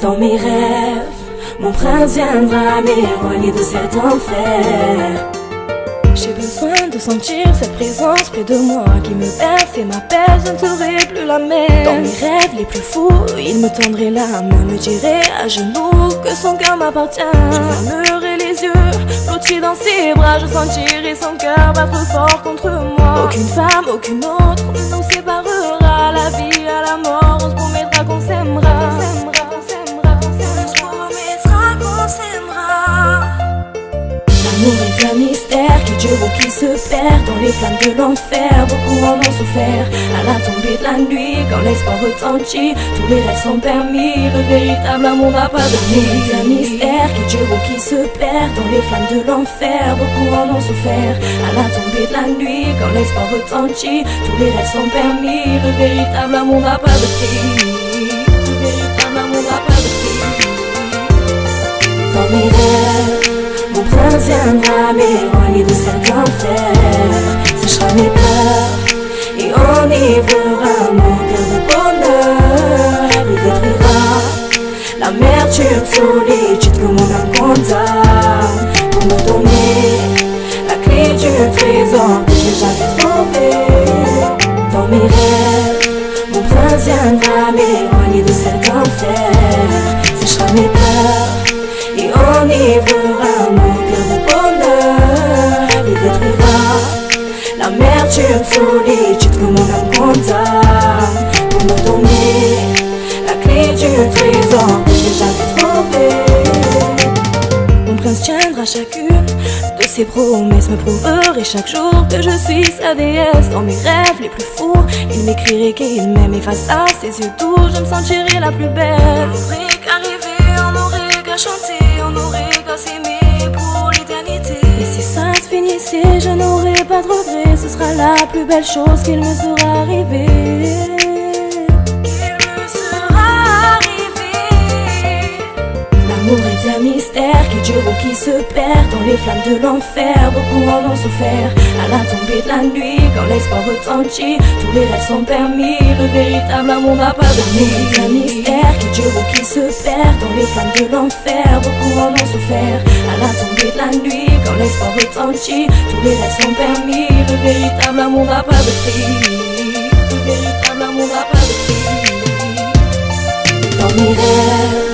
Dans mes rêves, mon prince viendra m'éloigner de cet enfer. J'ai besoin de sentir cette présence près de moi qui me berce et m'appelle, je ne serai plus la même. Dans mes rêves les plus fous, il me tendrait la main, me dirait à genoux que son cœur m'appartient. Je fermerai les yeux, blotti dans ses bras, je sentirai son cœur battre fort contre moi. Aucune femme, aucune autre ne nous séparera, la vie à la mort, on se promettra qu'on s'aimera. L'amour est un mystère qui dure ou qui se perd dans les flammes de l'enfer. Beaucoup en ont souffert à la tombée de la nuit. Quand l'espoir retentit, tous les rêves sont permis. Le véritable amour n'a pas de prix. L'amour est un mystère qui dure ou qui se perd dans les flammes de l'enfer. Beaucoup en ont souffert à la tombée de la nuit. Quand l'espoir retentit, tous les rêves sont permis. Le véritable amour n'a pas de prix. Le véritable amour n'a pas de prix. Dans mes rêves, mon prince viendra m'éloigner de cet enfer. Séchera mes pleurs et enivrera mon cœur de bonheur. Il détruira l'amertume, solitude que mon âme condamne, pour me donner la clé du trésor que j'ai jamais trouvé. Dans mes rêves, mon prince viendra m'éloigner de cet enfer. Séchera mes pleurs et enivrera mon cœur de bonheur. Il détruira l'amertume, solitude que mon âme condamne, pour me donner la clé du trésor que j'ai jamais trouvé. Mon prince tiendra chacune de ses promesses, me prouverait chaque jour que je suis sa déesse. Dans mes rêves les plus fous, il m'écrirait qu'il m'aime, et face à ses yeux doux, je me sentirais la plus belle. On n'aurait qu'à rêver, on n'aurait qu'à chanter, on n'aurait qu'à s'aimer pour l'éternité. Et si ça se finissait, je n'aurais pas de regrets, ce sera la plus belle chose qu'il me sera arrivé. L'amour est un mystère qui dure ou qui se perd dans les flammes de l'enfer. Beaucoup en ont souffert à la tombée de la nuit. Quand l'espoir retentit, tous les rêves sont permis. Le véritable amour n'a pas de prix. L'amour est un mystère qui dure ou qui se perd dans les flammes de l'enfer. Beaucoup en ont souffert à la tombée de la nuit. Quand l'espoir retentit, tous les rêves sont permis. Le véritable amour n'a pas de prix. Le véritable amour n'a pas de prix. Dans mes rêves,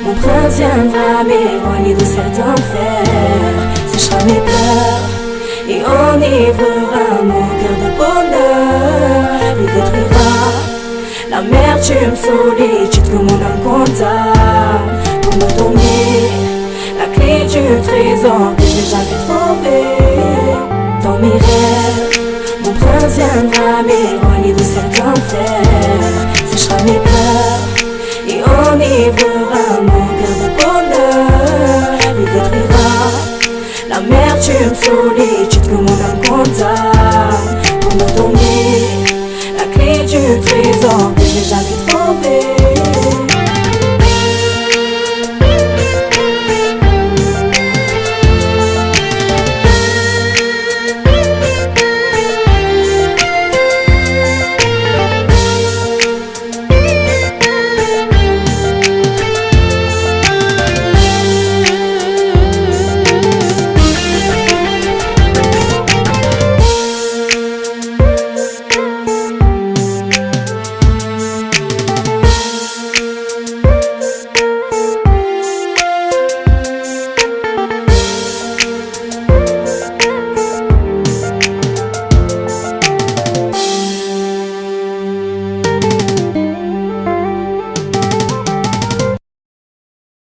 mon prince viendra m'éloigner de cet enfer. Séchera mes pleurs et enivrera mon cœur de bonheur. Il détruira l'amertume, solitude que mon âme condamne, pour me donner la clé du trésor que j'ai jamais trouvé. Dans mes rêves, mon prince viendra m'éloigner de cet enfer. Séchera mes pleurs et enivrera mon cœur de bonheur. Il détruira l'amertume, solitude que mon âme condamne, pour me donner la clé du trésor que j'ai jamais trouvé.